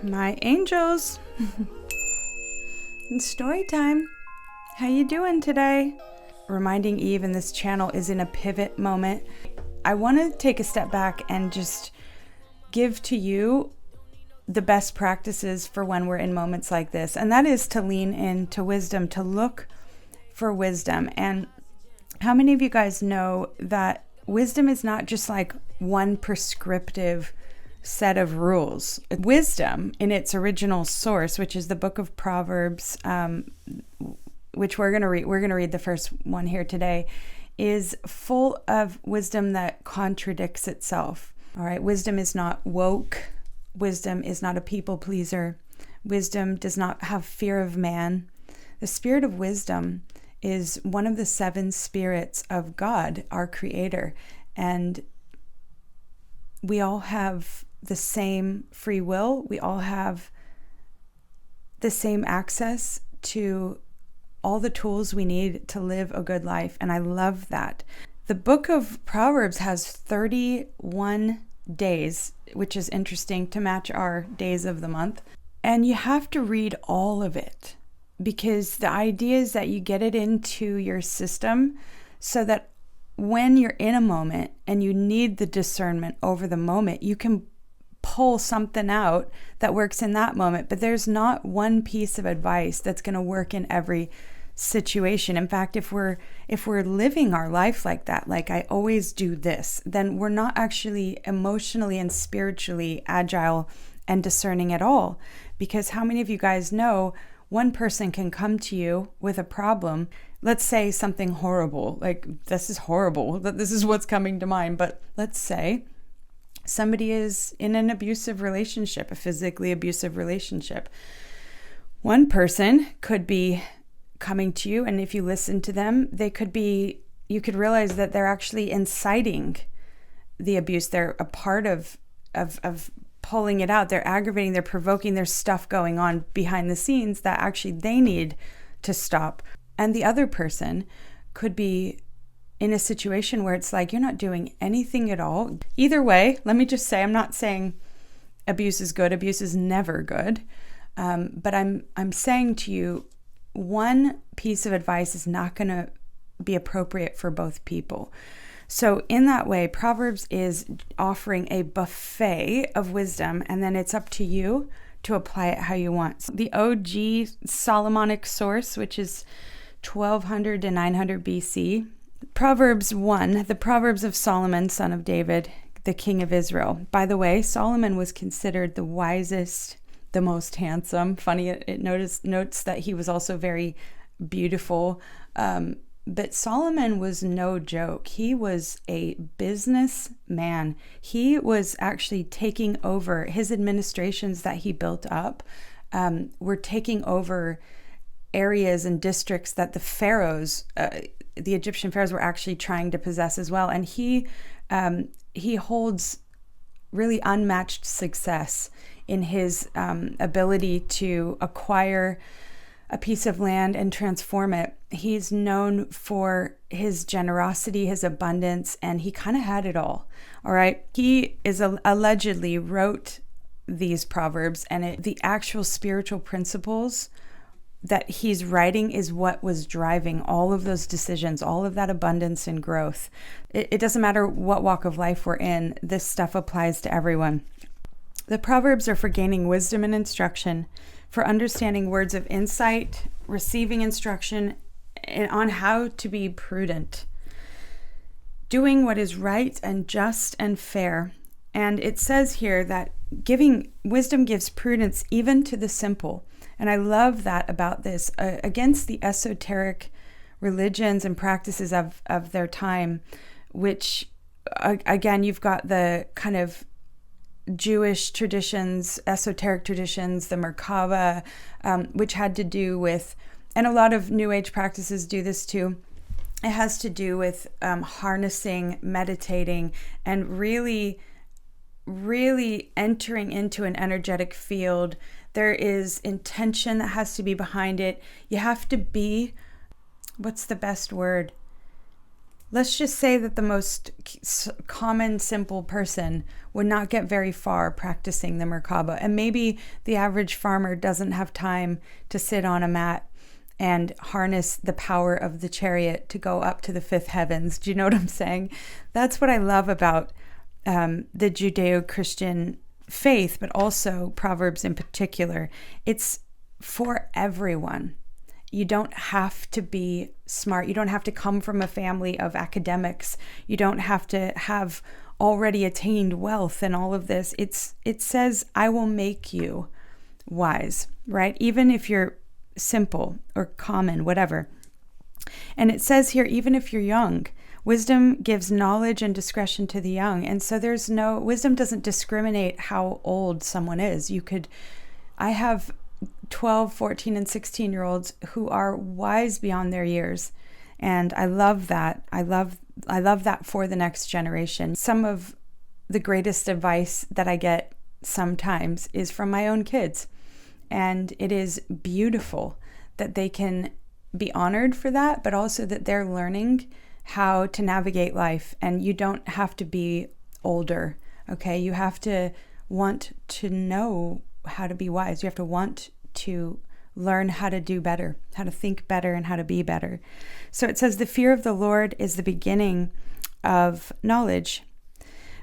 My angels. It's story time. How you doing today? Reminding Eve and this channel is in a pivot moment. I want to take a step back and just give to you the best practices for when we're in moments like this. And that is to lean into wisdom, to look for wisdom. And how many of you guys know that wisdom is not just like one prescriptive set of rules? Wisdom in its original source, which is the book of Proverbs, which we're going to read the first one here today, is full of wisdom that contradicts itself. All right. Wisdom is not woke. Wisdom is not a people pleaser. Wisdom does not have fear of man. The spirit of wisdom is one of the seven spirits of God, our creator. And we all have the same free will. We all have the same access to all the tools we need to live a good life. And I love that. The book of Proverbs has 31 days, which is interesting to match our days of the month. And you have to read all of it because the idea is that you get it into your system so that when you're in a moment and you need the discernment over the moment, you can pull something out that works in that moment. But there's not one piece of advice that's going to work in every situation. In fact, if we're living our life like that, like I always do this, then we're not actually emotionally and spiritually agile and discerning at all. Because how many of you guys know one person can come to you with a problem? Let's say something horrible, like this is horrible, that this is what's coming to mind. But let's say somebody is in an abusive relationship, a physically abusive relationship. One person could be coming to you, and if you listen to them, you could realize that they're actually inciting the abuse. They're a part of pulling it out. They're aggravating, they're provoking, there's stuff going on behind the scenes that actually they need to stop. And the other person could be in a situation where it's like, you're not doing anything at all. Either way, let me just say, I'm not saying abuse is good. Abuse is never good. But I'm saying to you, one piece of advice is not going to be appropriate for both people. So in that way, Proverbs is offering a buffet of wisdom, and then it's up to you to apply it how you want. The OG Solomonic source, which is 1200 to 900 BC, Proverbs 1, the Proverbs of Solomon, son of David, the king of Israel. By the way, Solomon was considered the wisest, the most handsome. Funny, it notes that he was also very beautiful. But Solomon was no joke. He was a businessman. He was actually taking over his administrations that he built up, were taking over areas and districts that the pharaohs, the Egyptian pharaohs, were actually trying to possess as well. And he holds really unmatched success in his ability to acquire a piece of land and transform it. He's known for his generosity, his abundance, and he kind of had it all. All right. He allegedly wrote these proverbs, and the actual spiritual principles that he's writing is what was driving all of those decisions, all of that abundance and growth. It doesn't matter what walk of life we're in, this stuff applies to everyone. The Proverbs are for gaining wisdom and instruction, for understanding words of insight, receiving instruction on how to be prudent, doing what is right and just and fair. And it says here that wisdom gives prudence even to the simple. And I love that about this, against the esoteric religions and practices of their time, which, again, you've got the kind of Jewish traditions, esoteric traditions, the Merkaba, which had to do with, and a lot of New Age practices do this too. It has to do with harnessing, meditating, and really, really entering into an energetic field. There is intention that has to be behind it. You have to be, what's the best word? let's just say that the most common, simple person would not get very far practicing the Merkaba. And maybe the average farmer doesn't have time to sit on a mat and harness the power of the chariot to go up to the fifth heavens. Do you know what I'm saying? That's what I love about the Judeo-Christian faith, but also Proverbs in particular. It's for everyone. You don't have to be smart. You don't have to come from a family of academics. You don't have to have already attained wealth and all of this. It says, I will make you wise, right? Even if you're simple or common, whatever. And it says here, even if you're young, wisdom gives knowledge and discretion to the young. And so wisdom doesn't discriminate how old someone is. I have 12, 14, and 16-year-olds who are wise beyond their years. And I love that. I love that for the next generation. Some of the greatest advice that I get sometimes is from my own kids. And it is beautiful that they can be honored for that, but also that they're learning how to navigate life. And you don't have to be older, okay? You have to want to know how to be wise. You have to want to learn how to do better, how to think better, and how to be better. So it says, the fear of the Lord is the beginning of knowledge,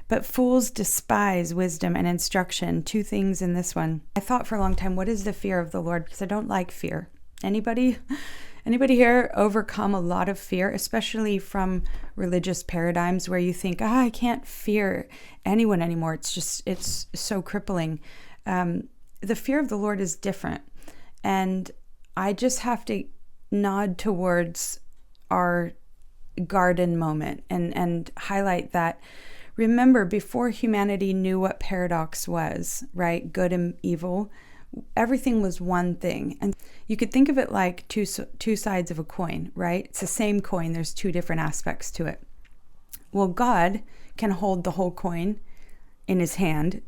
but fools despise wisdom and instruction. Two things in this one. I thought for a long time, what is the fear of the Lord? Because I don't like fear. Anybody here overcome a lot of fear, especially from religious paradigms where you think, I can't fear anyone anymore. It's so crippling. The fear of the Lord is different. And I just have to nod towards our garden moment and highlight that. Remember, before humanity knew what paradox was, right? Good and evil, everything was one thing. And you could think of it like two sides of a coin, right? It's the same coin. There's two different aspects to it. Well, God can hold the whole coin in his hand,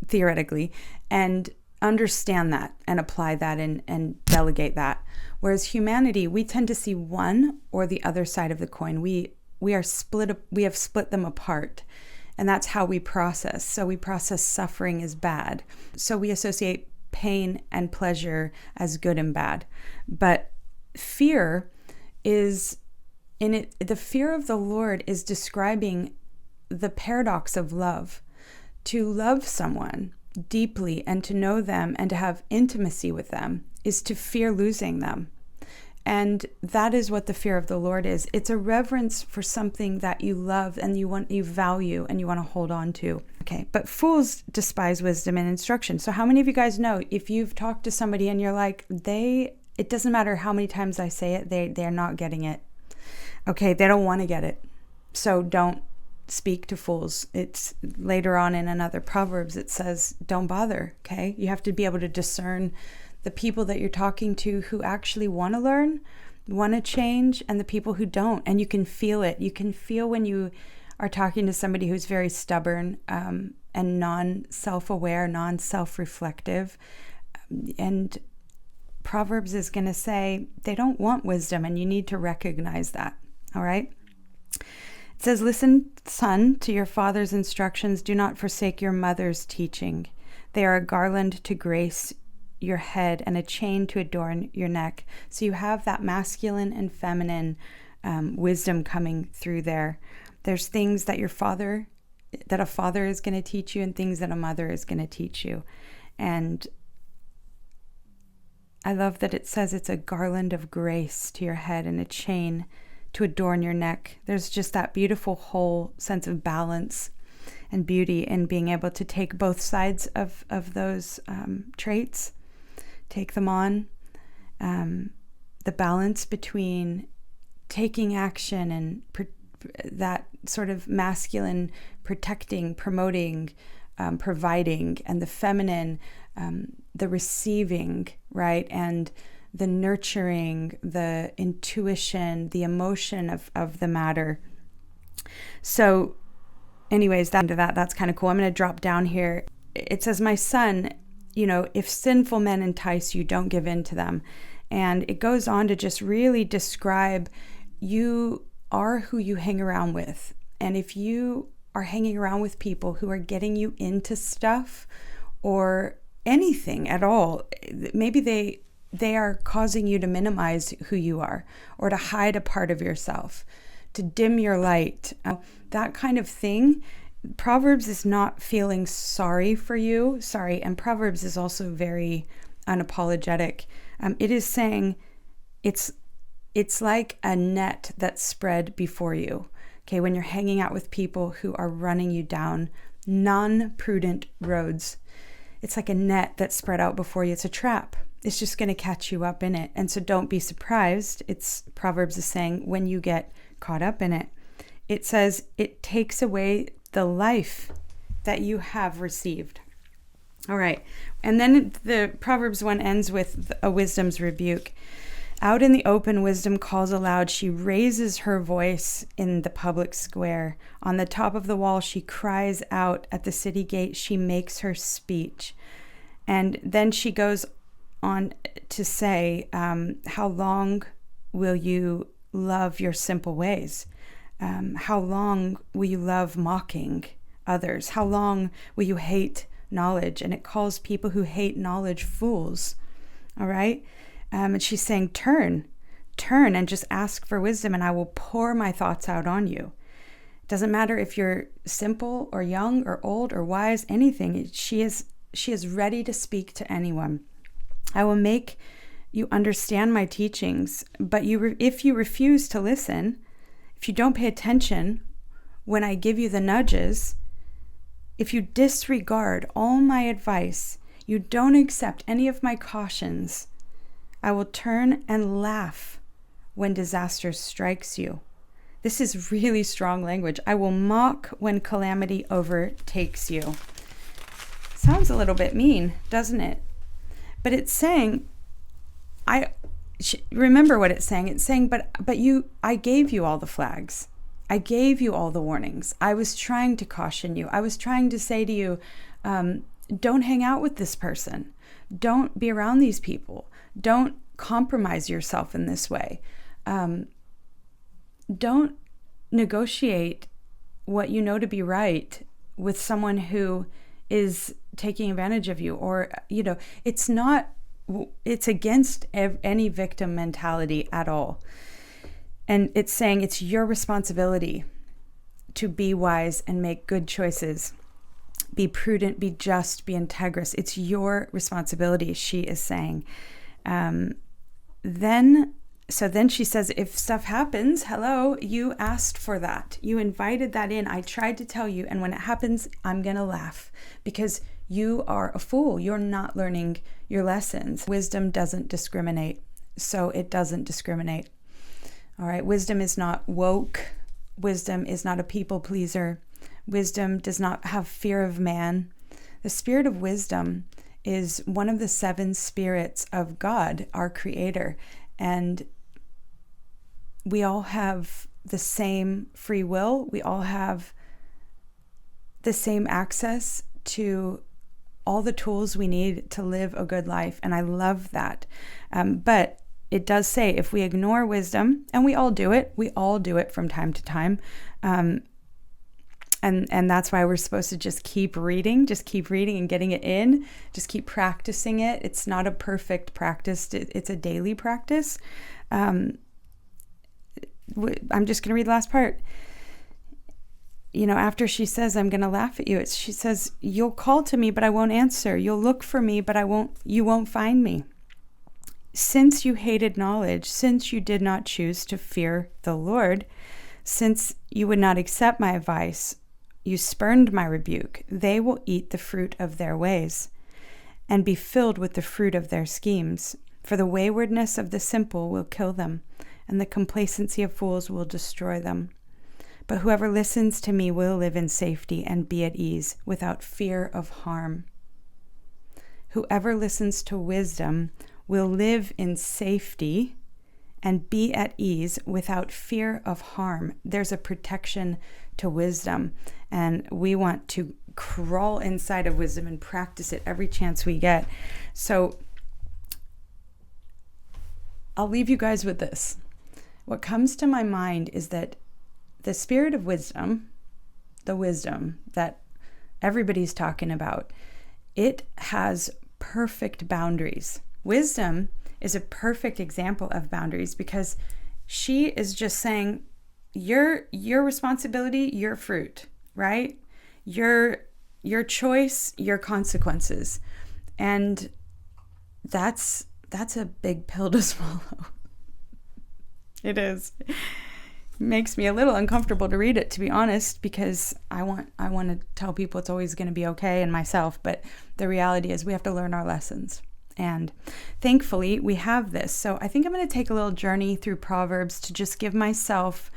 theoretically, and understand that and apply that and delegate that. Whereas humanity, we tend to see one or the other side of the coin. We have split them apart, and that's how we process. So we process suffering as bad. So we associate pain and pleasure as good and bad. But fear is the fear of the Lord is describing the paradox of love. To love someone deeply and to know them and to have intimacy with them is to fear losing them. And that is what the fear of the Lord is. It's a reverence for something that you love and you value and you want to hold on to. Okay, but fools despise wisdom and instruction. So how many of you guys know if you've talked to somebody and you're like, it doesn't matter how many times I say it, they're not getting it. Okay, they don't want to get it. So don't speak to fools. It's later on in another Proverbs, it says, don't bother, okay? You have to be able to discern the people that you're talking to who actually want to learn, want to change, and the people who don't. And you can feel it. You can feel when you are talking to somebody who's very stubborn and non-self-aware, non-self-reflective. And Proverbs is going to say they don't want wisdom, and you need to recognize that, all right? It says, listen, son, to your father's instructions. Do not forsake your mother's teaching. They are a garland to grace your head and a chain to adorn your neck. So you have that masculine and feminine wisdom coming through there. There's things that a father is going to teach you and things that a mother is going to teach you. And I love that it says it's a garland of grace to your head and a chain to adorn your neck. There's just that beautiful whole sense of balance and beauty in being able to take both sides of those traits, take them on. The balance between taking action and that sort of masculine protecting, promoting, providing, and the feminine, the receiving, right? And the nurturing, the intuition, the emotion of the matter. So anyways, that's kind of cool. I'm going to drop down here. It says, my son, if sinful men entice you, don't give in to them. And it goes on to just really describe you are who you hang around with. And if you are hanging around with people who are getting you into stuff or anything at all, maybe they are causing you to minimize who you are or to hide a part of yourself, to dim your light, that kind of thing. Proverbs is not feeling sorry for you. And Proverbs is also very unapologetic. It is saying it's like a net that's spread before you. Okay, when you're hanging out with people who are running you down non-prudent roads, it's like a net that's spread out before you. It's a trap. It's just going to catch you up in it. And so don't be surprised. Proverbs is saying when you get caught up in it, it says it takes away the life that you have received. All right. And then the Proverbs 1 ends with a wisdom's rebuke. Out in the open, wisdom calls aloud. She raises her voice in the public square. On the top of the wall, she cries out. At the city gate, she makes her speech. And then she goes on to say, how long will you love your simple ways? How long will you love mocking others? How long will you hate knowledge? And it calls people who hate knowledge fools. All right? And she's saying, turn and just ask for wisdom, and I will pour my thoughts out on you. It doesn't matter if you're simple or young or old or wise, anything. She is ready to speak to anyone. I will make you understand my teachings, but if you refuse to listen, if you don't pay attention when I give you the nudges, if you disregard all my advice, you don't accept any of my cautions, I will turn and laugh when disaster strikes you. This is really strong language. I will mock when calamity overtakes you. Sounds a little bit mean, doesn't it? But it's saying, remember what it's saying. It's saying, but I gave you all the flags. I gave you all the warnings. I was trying to caution you. I was trying to say to you, don't hang out with this person. Don't be around these people. Don't compromise yourself in this way. Don't negotiate what you know to be right with someone who is taking advantage of you, or, it's against any victim mentality at all. And it's saying it's your responsibility to be wise and make good choices. Be prudent, be just, be integrous. It's your responsibility, she is saying. Then she says, if stuff happens, hello, you asked for that. You invited that in. I tried to tell you. And when it happens, I'm going to laugh because you are a fool. You're not learning your lessons. Wisdom doesn't discriminate. So it doesn't discriminate. All right. Wisdom is not woke. Wisdom is not a people pleaser. Wisdom does not have fear of man. The spirit of wisdom is one of the 7 spirits of God, our creator. And we all have the same free will. We all have the same access to all the tools we need to live a good life. And I love that. But it does say if we ignore wisdom, and we all do it from time to time. And that's why we're supposed to just keep reading and getting it in. Just keep practicing it. It's not a perfect practice. It's a daily practice. I'm just going to read the last part. After she says, I'm going to laugh at you, she says, you'll call to me, but I won't answer. You'll look for me, but you won't find me. Since you hated knowledge, since you did not choose to fear the Lord, since you would not accept my advice, you spurned my rebuke, they will eat the fruit of their ways and be filled with the fruit of their schemes. For the waywardness of the simple will kill them, and the complacency of fools will destroy them. But whoever listens to me will live in safety and be at ease without fear of harm. Whoever listens to wisdom will live in safety and be at ease without fear of harm. There's a protection to wisdom, and we want to crawl inside of wisdom and practice it every chance we get. So I'll leave you guys with this. What comes to my mind is that the spirit of wisdom, the wisdom that everybody's talking about, it has perfect boundaries. Wisdom is a perfect example of boundaries because she is just saying, your responsibility, your fruit, right? Your choice, your consequences. And that's a big pill to swallow. It is. It makes me a little uncomfortable to read it, to be honest, because I want to tell people it's always going to be okay, and myself, but the reality is we have to learn our lessons. And thankfully we have this. So I think I'm going to take a little journey through Proverbs to just give myself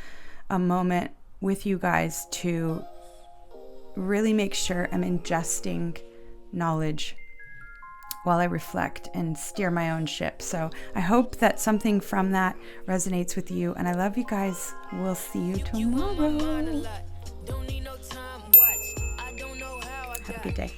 a moment with you guys to really make sure I'm ingesting knowledge while I reflect and steer my own ship. So I hope that something from that resonates with you. And I love you guys. We'll see you tomorrow. Have a good day.